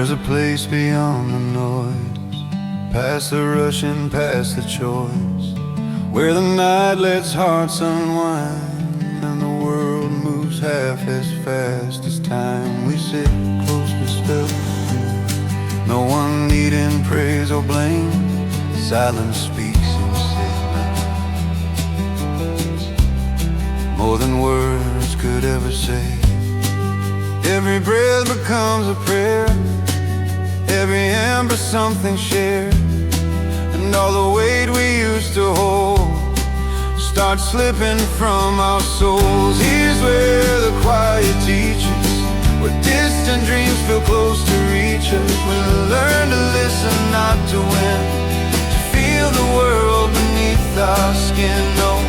There's a place beyond the noise, past the rush and past the choice, where the night lets hearts unwind and the world moves half as fast as time. We sit close and still, no one needing praise or blame. Silence speaks in signals, more than words could ever say. Every breath becomes a prayer, every ember something shared, and all the weight we used to hold starts slipping from our souls. Here's where the quiet teaches, where distant dreams feel close to reach us. We learn to listen, not to win, to feel the world beneath our skin. No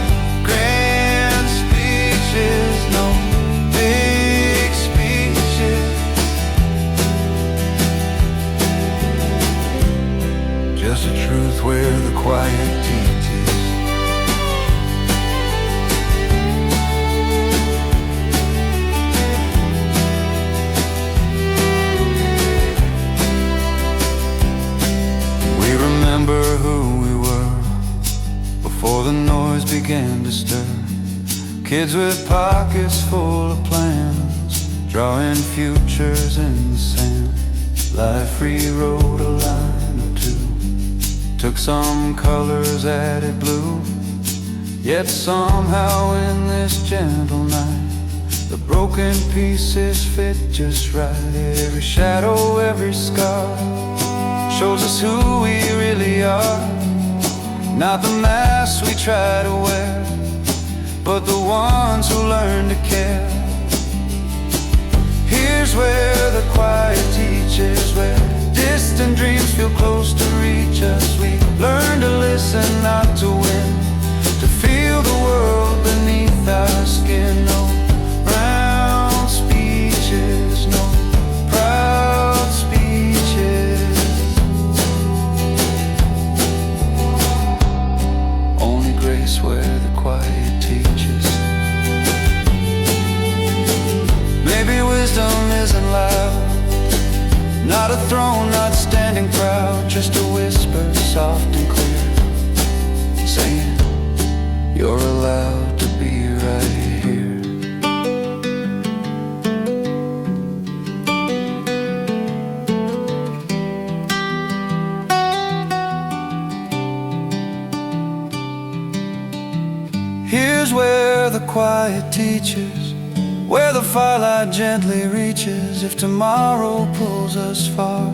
grand speeches, no big speeches, just a truth where the quiet teaches. We remember who we were before the noise began to stir. Kids with pockets full of plans, drawing futures in the sand. Life rewrote a line or two, took some colors, added blue. Yet somehow in this gentle night, the broken pieces fit just right. Every shadow, every scar shows us who we really are. Not the masks we try to wear, but the ones who learn to care. Here's where the quiet teaches, where distant dreams feel close to reach us. We learn to listen, not to win, to feel the world beneath our skin. No round speeches, no proud speeches, only grace where the quiet teaches. Maybe wisdom isn't loud, not a throne, not standing proud, just a whisper soft and clear, saying you're allowed to be right here. Here's where the quiet teaches, where the firelight gently reaches. If tomorrow pulls us far,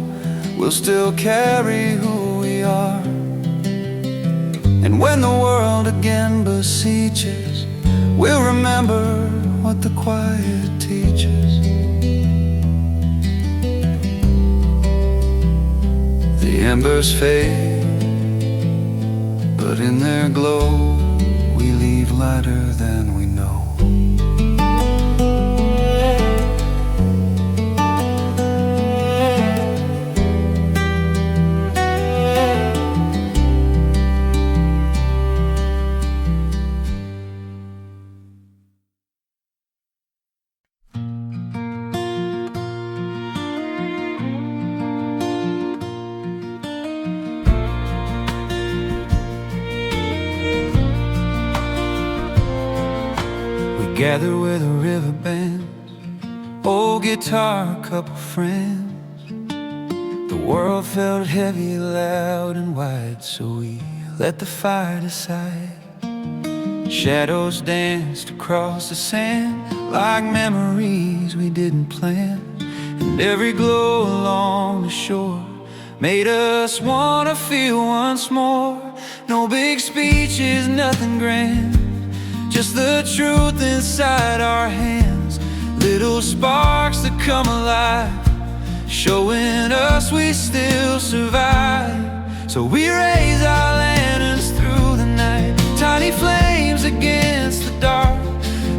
we'll still carry who we are. And when the world again beseeches, we'll remember what the quiet teaches. The embers fade, but in their glow we leave lighter than we know. Gather where the river bends, old guitar, couple friends. The world felt heavy, loud and wide, so we let the fire decide. Shadows danced across the sand like memories we didn't plan. And every glow along the shore made us wanna feel once more. No big speeches, nothing grand, just the truth inside our hands. Little sparks that come alive, showing us we still survive. So we raise our lanterns through the night, tiny flames against the dark.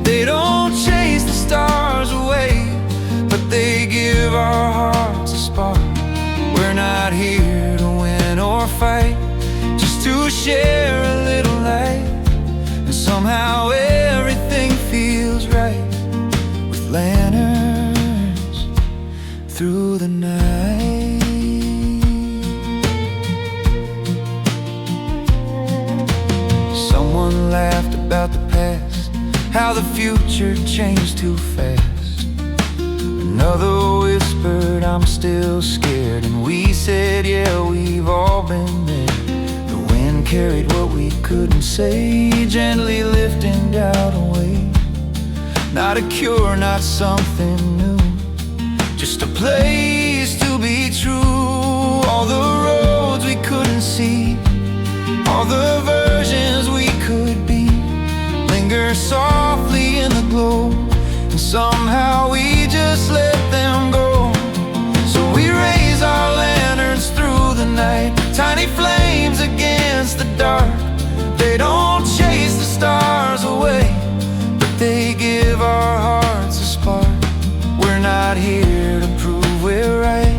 They don't chase the stars away, but they give our hearts a spark. We're not here to win or fight, just to share a little light. And somehow everything feels right with lanterns through the night. temperature changed too fast. Another whispered, I'm still scared. And we said, yeah, we've all been there. The wind carried what we couldn't say, gently lifting doubt away. Not a cure, not something new, just a place to be true. All the roads we couldn't see, all the versions we could be, linger softly in the glow, and somehow we just let them go. So we raise our lanterns through the night, tiny flames against the dark. They don't chase the stars away, but they give our hearts a spark. We're not here to prove we're right,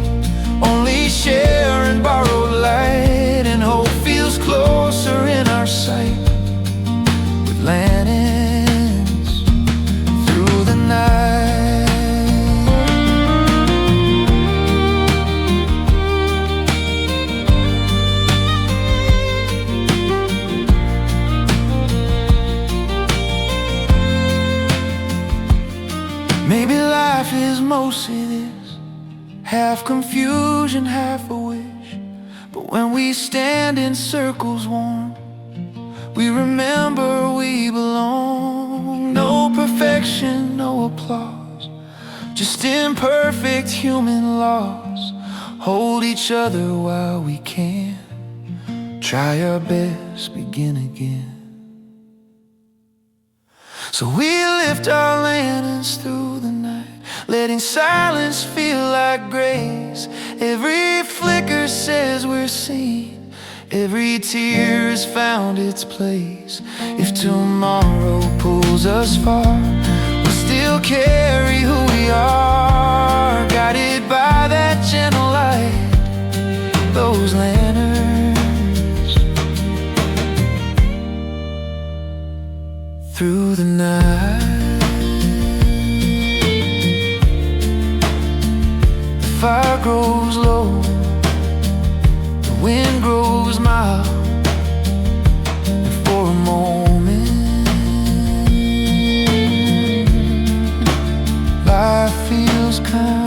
only sharing borrowed light, and hope feels closer in our sight. With lanterns through the night. Maybe life is mostly this, half confusion, half a wish. But when we stand in circles warm, we remember we belong. No perfection, no applause, just imperfect human laws. Hold each other while we can, try our best, begin again. So we lift our lanterns through the night, letting silence feel like grace. Every flicker says we're seen, every tear has found its place. If tomorrow pulls us far, we'll still carry who we are, guided by that gentle light, those lanterns through the night. The fire grows low, the wind grows mild, and for a moment life feels kind.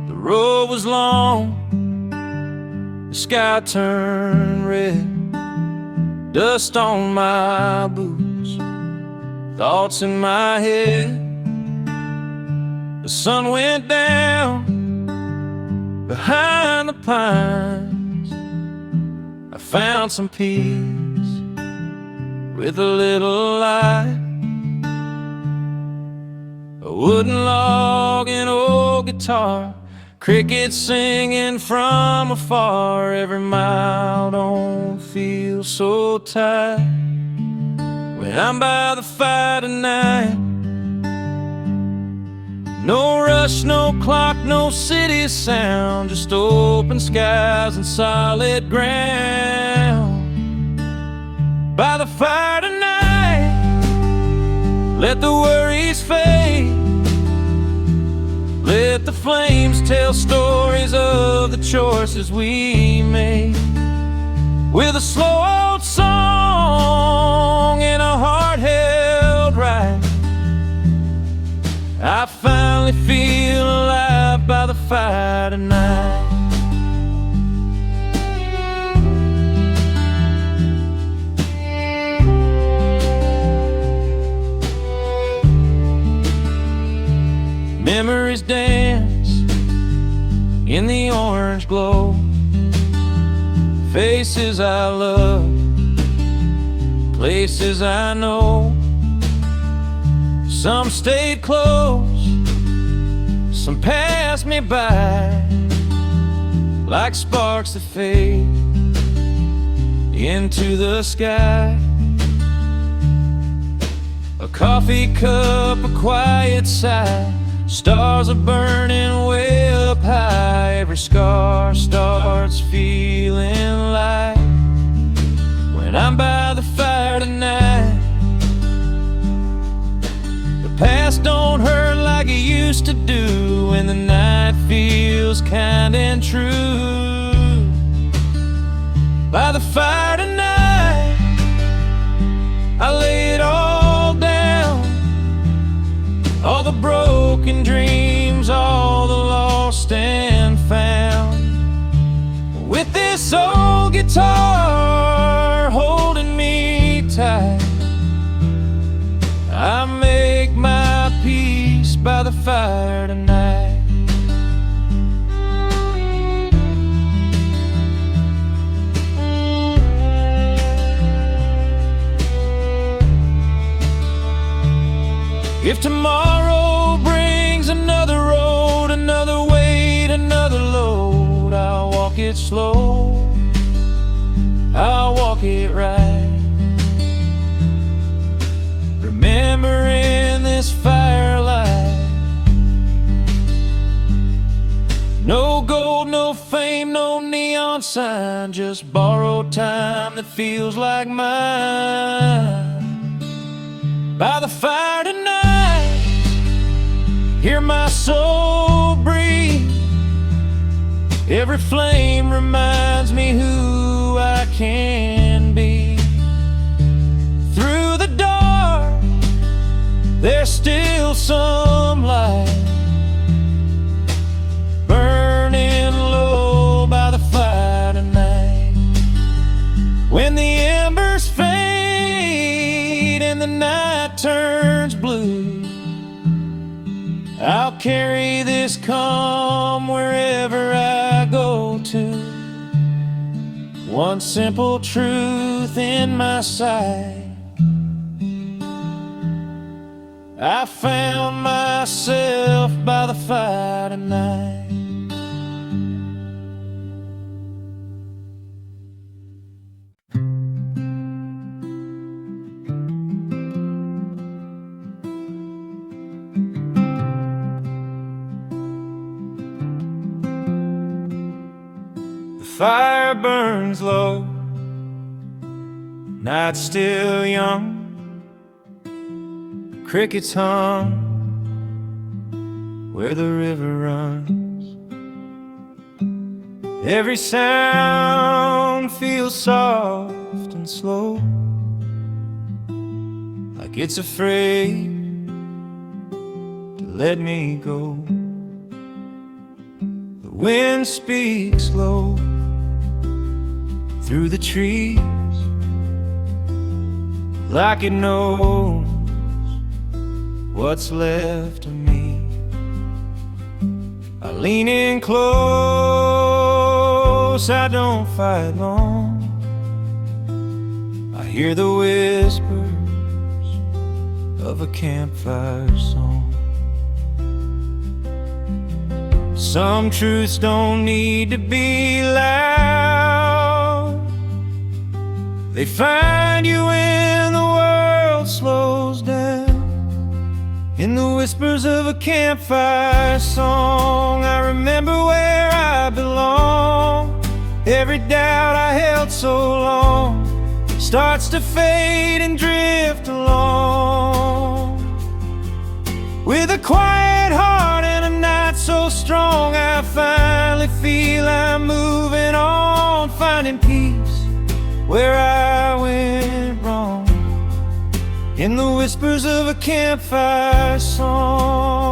The road was long, the sky turned red, dust on my boots, thoughts in my head. The sun went down behind the pines. I found some peace with a little light, a wooden log, an old guitar, crickets singing from afar. Every mile don't feel so tight when I'm by the fire tonight. No rush, no clock, no city sound, just open skies and solid ground. By the fire tonight, let the worries fade, let the flames tell stories of the choices we made. With a slow old song and a heart held right, I finally feel alive by the fire tonight. Memories dance in the orange glow, faces I love, places I know. Some stayed close, some passed me by, like sparks that fade into the sky. A coffee cup, a quiet sigh, stars are burning way up high. Every scar starts feeling light when I'm by the fire tonight. The past don't hurt like it used to do when the night feels kind and true. By the fire tonight, I lay it all down. All the broken dreams, all the lost and found. With this old guitar holding me tight, I make my peace by the fire tonight. If tomorrow brings another road, another weight, another load, I'll walk it slow, I'll walk it right. Remembering this firelight. No gold, no fame, no neon sign, just borrowed time that feels like mine. By the fire tonight, hear my soul breathe. Every flame reminds me who I can be. Through the dark, there's still some light, burning low by the fire tonight. When the embers fade and the night turns blue, I'll carry this calm wherever I go to. One simple truth in my sight, I found myself by the fire tonight. The fire burns low, night's still young. Crickets hum where the river runs. Every sound feels soft and slow, like it's afraid to let me go. The wind speaks low through the trees, like it knows what's left of me. I lean in close, I don't fight long. I hear the whispers of a campfire song. Some truths don't need to be loud, they find you when the world slows down. In the whispers of a campfire song, I remember where I belong. Every doubt I held so long starts to fade and drift along. With a quiet heart and a night so strong, I finally feel I'm moving on, finding peace where I went wrong. In the whispers of a campfire song.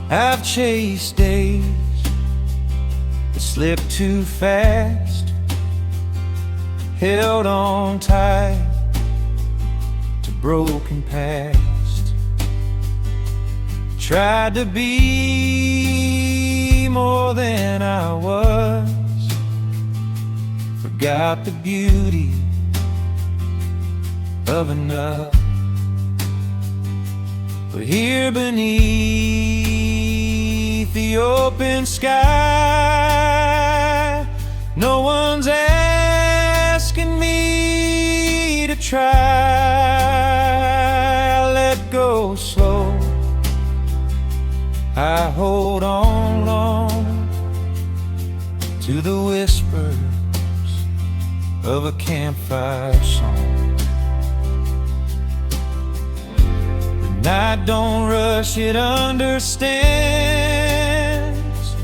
I've chased days that slip too fast, held on tight to broken past. Tried to be more than I was, forgot the beauty of enough. But here beneath the open sky, no one's asking me to try. I let go slow, I hold on long to the whispers of a campfire song. The night don't rush, it understands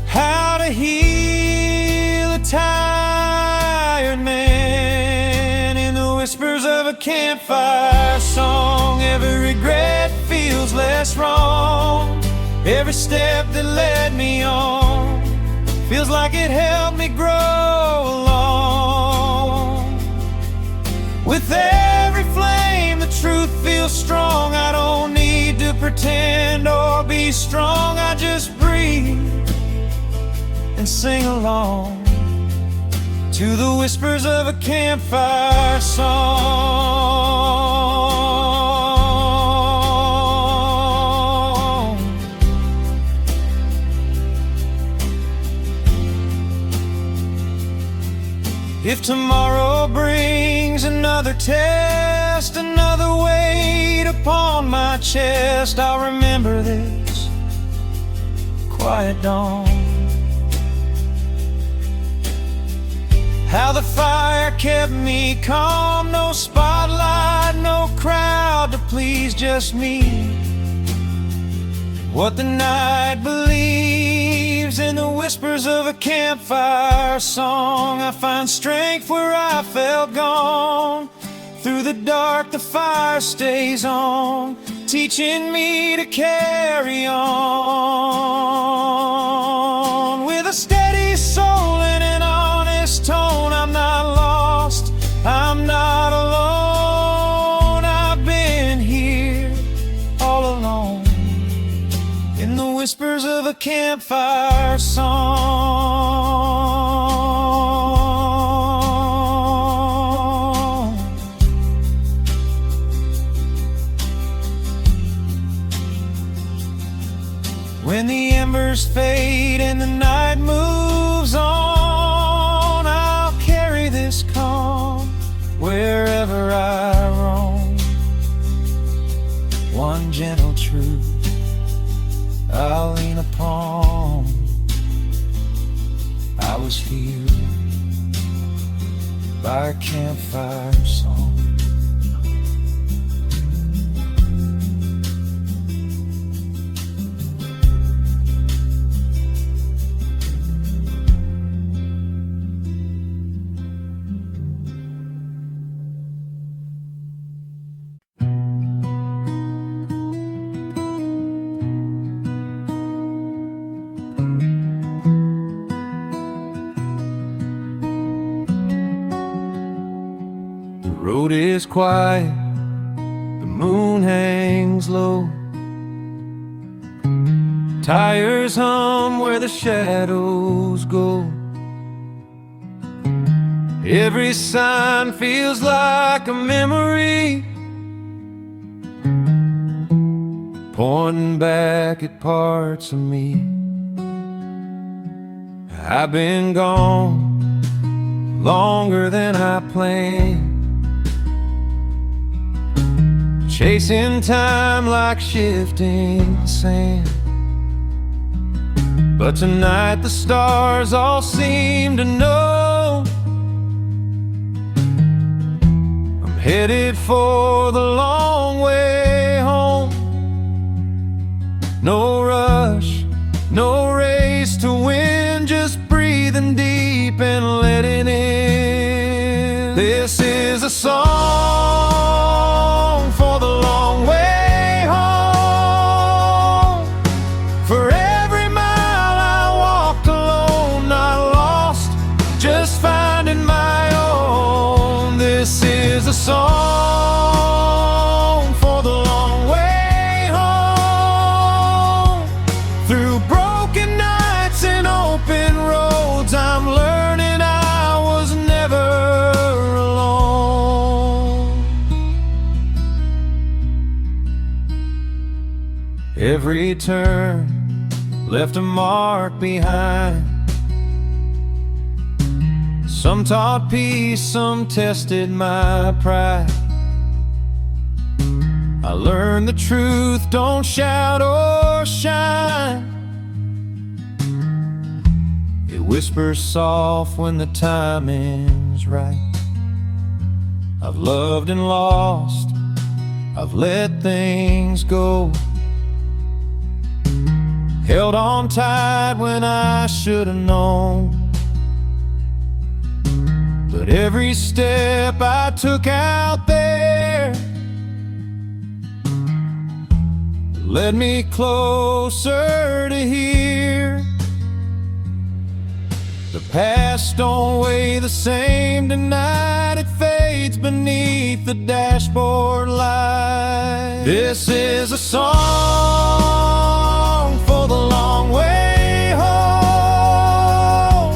how to heal a tired man. In the whispers of a campfire song, every regret feels less wrong. Every step that led me on feels like it helped me grow along. With every flame, the truth feels strong. I don't need to pretend or be strong. I just breathe and sing along to the whispers of a campfire song. If tomorrow brings another test, another weight upon my chest, I'll remember this quiet dawn. How the fire kept me calm, no spotlight, no crowd to please, just me. What the night believes in the whispers of a campfire song. I find strength where I felt gone. Through the dark the fire stays on, teaching me to carry on. With a steady soul and an honest tone, I'm not lost, I'm not alone. I've been here all alone in the whispers of a campfire song. When the embers fade and the night moves on, I'll carry this calm wherever I roam. One gentle truth I'll lean upon. I was healed by a campfire song. The road is quiet, the moon hangs low. Tires hum where the shadows go. Every sign feels like a memory, pointing back at parts of me. I've been gone longer than I planned, chasing time like shifting sand. But tonight the stars all seem to know I'm headed for the long way home. No rush, no race to win, just breathing deep and letting in. This is a song for the long way home. For every mile I walked alone, not lost, just finding my own. This is a song for the long way home. Through broken nights and open roads, I'm learning I was never alone. Every turn left a mark behind. Some taught peace, some tested my pride. I learned the truth, don't shout or shine. It whispers soft when the timing's right. I've loved and lost, I've let things go, held on tight when I should have known. But every step I took out there led me closer to here. The past don't weigh the same tonight, it fades beneath the dashboard light. This is a song for the long way home,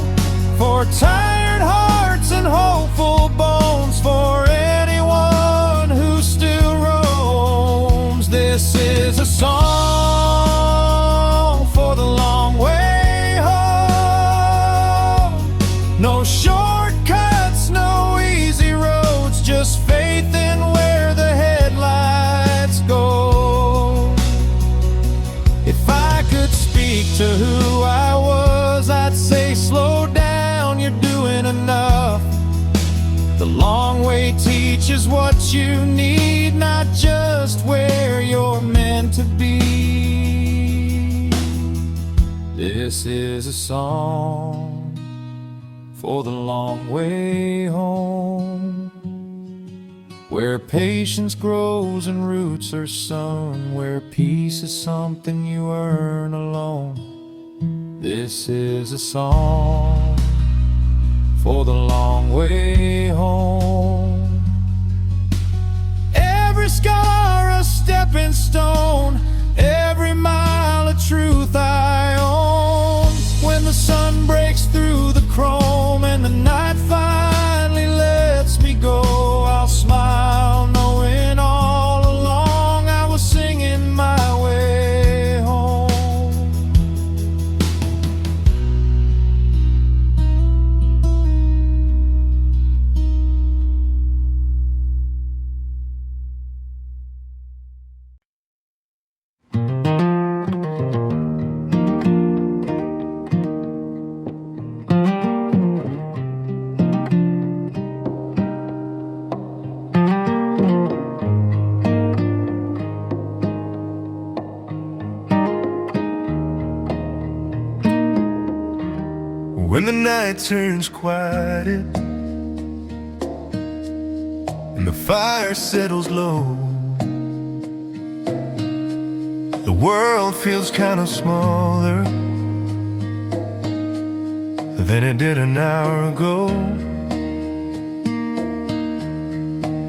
for tired hearts and hopeful bones, for anyone who still roams. This is a song for the long way home. No shortcuts, no easy roads, just faith in where the headlights go. If I could speak to who I was, I'd say slow down, you're doing enough. The long way teaches what you need, not just where you're meant to be. This is a song for the long way home, where patience grows and roots are sown, where peace is something you earn alone. This is a song for the long way home. Every scar a stepping stone, every mile a truth I own. When the sun breaks through the chrome and the night finally lets me go, I'll smile knowing all along I was singing my way home. When the night turns quiet and the fire settles low, the world feels kind of smaller than it did an hour ago.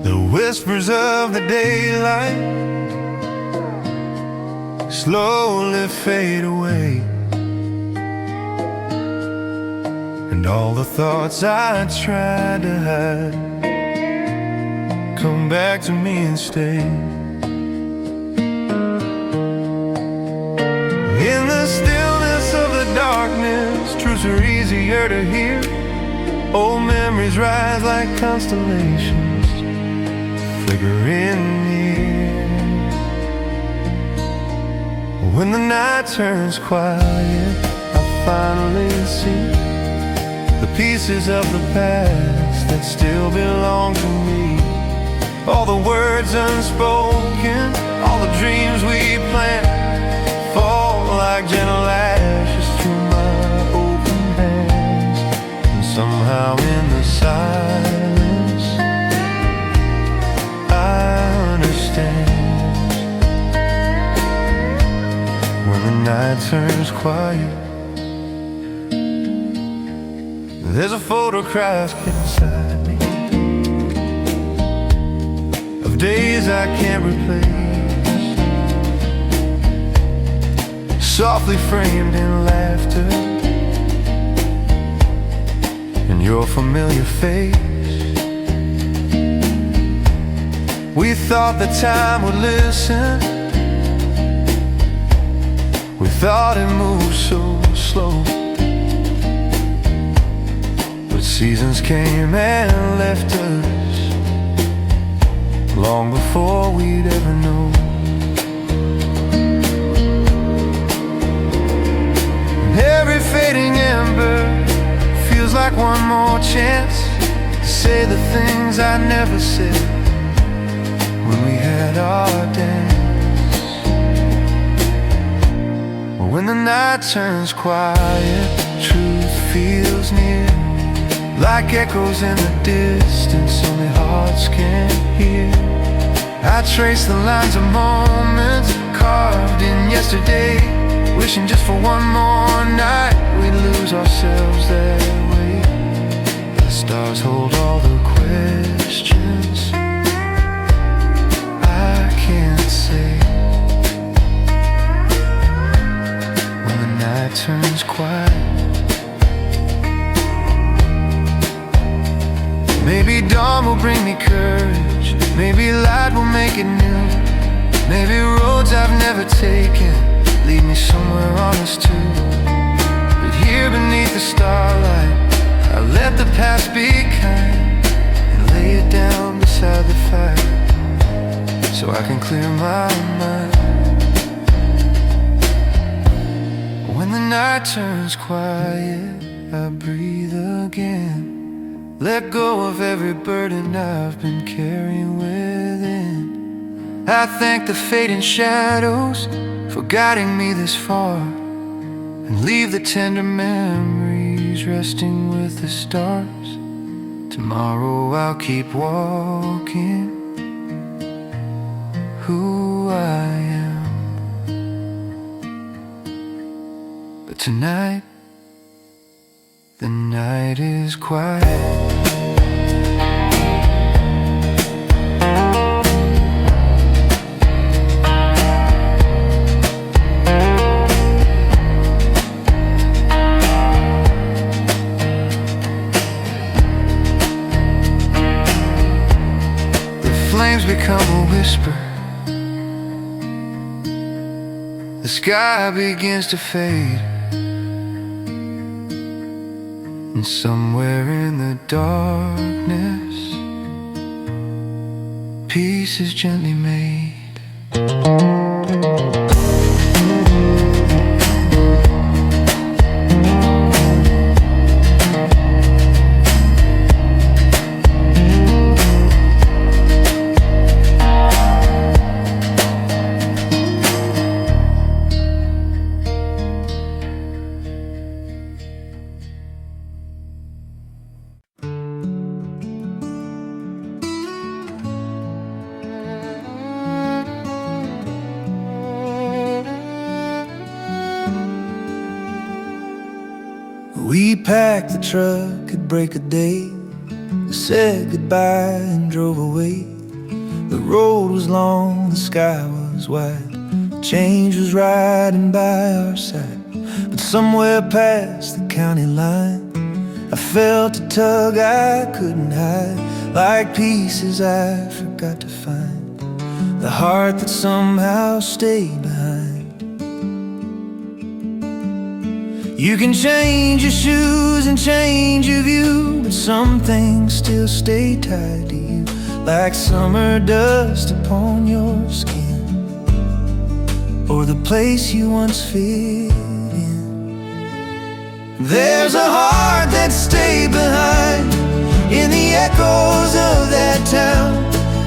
The whispers of the daylight slowly fade away, and all the thoughts I tried to hide come back to me and stay. In the stillness of the darkness, truths are easier to hear. Old memories rise like constellations, flickering near. When the night turns quiet, I finally see the pieces of the past that still belong to me. All the words unspoken, all the dreams we planned, fall like gentle ashes through my open hands. And somehow in the silence I understand. When the night turns quiet, there's a photograph inside me of days I can't replace, softly framed in laughter in your familiar face. We thought that time would listen, we thought it moved so slow. Seasons came and left us long before we'd ever know. And every fading ember feels like one more chance to say the things I never said when we had our dance. When the night turns quiet, truth feels near, like echoes in the distance only hearts can hear. I trace the lines of moments carved in yesterday, wishing just for one more night we'd lose ourselves that way. The stars hold all the questions I can't say. Night turns quiet. Maybe dawn will bring me courage, maybe light will make it new, maybe roads I've never taken lead me somewhere honest too. But here beneath the starlight, I let the past be kind and lay it down beside the fire so I can clear my mind. When the night turns quiet, I breathe again, let go of every burden I've been carrying within. I thank the fading shadows for guiding me this far, and leave the tender memories resting with the stars. Tomorrow I'll keep walking who I am. Tonight, the night is quiet. The flames become a whisper, the sky begins to fade, and somewhere in the darkness, peace is gently made. We packed the truck at break of day, said goodbye and drove away. The road was long, the sky was wide, change was riding by our side. But somewhere past the county line, I felt a tug I couldn't hide, like pieces I forgot to find, the heart that somehow stayed behind. You can change your shoes and change your view, but some things still stay tied to you, like summer dust upon your skin, or the place you once fit in. There's a heart that stayed behind in the echoes of that town,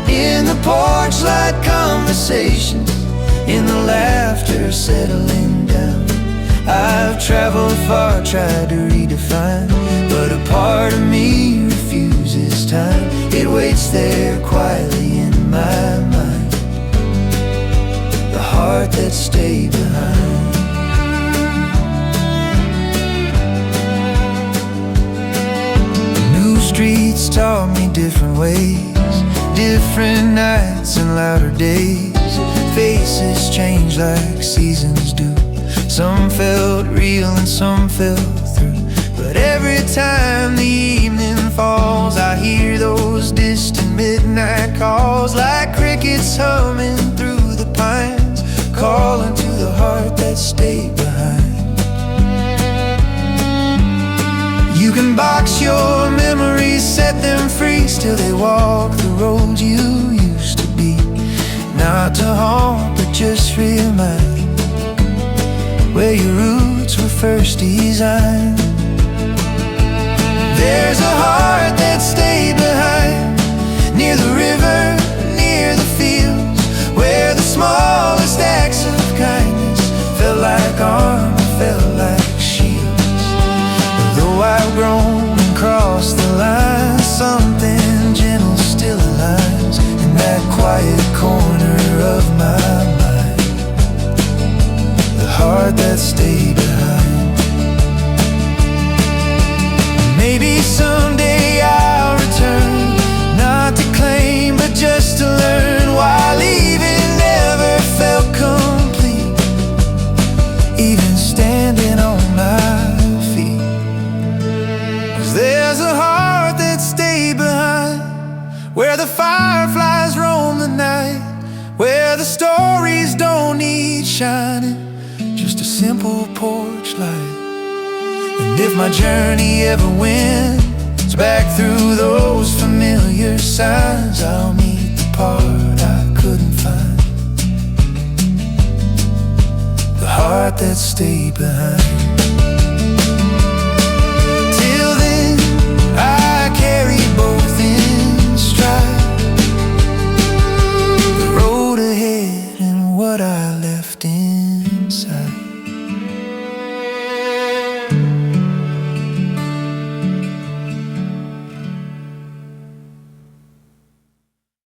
in the porch light conversations, in the laughter settling down. I've traveled far, tried to redefine, but a part of me refuses time. It waits there quietly in my mind, the heart that stayed behind. New streets taught me different ways, different nights and louder days. Faces change like seasons do, some felt real and some fell through. But every time the evening falls, I hear those distant midnight calls, like crickets humming through the pines, calling to the heart that stayed behind. You can box your memories, set them free, still they walk the road you used to not to haunt, but just remind where your roots were first designed. There's a heart that stayed behind, near the river, near the fields, where the smallest acts of kindness felt like armor, felt like shields. Though I've grown and crossed the line, something gentle still aligns in that quiet corner of my mind. The heart that stayed behind. Maybe someday I'll return, not to claim but just to learn why leaving never felt complete, even standing on my feet. 'Cause there's a heart that stayed behind, where the fireflies roam the night, where the stories don't need shining, just a simple porch light. And if my journey ever wins back through those familiar signs, I'll meet the part I couldn't find, the heart that stayed behind.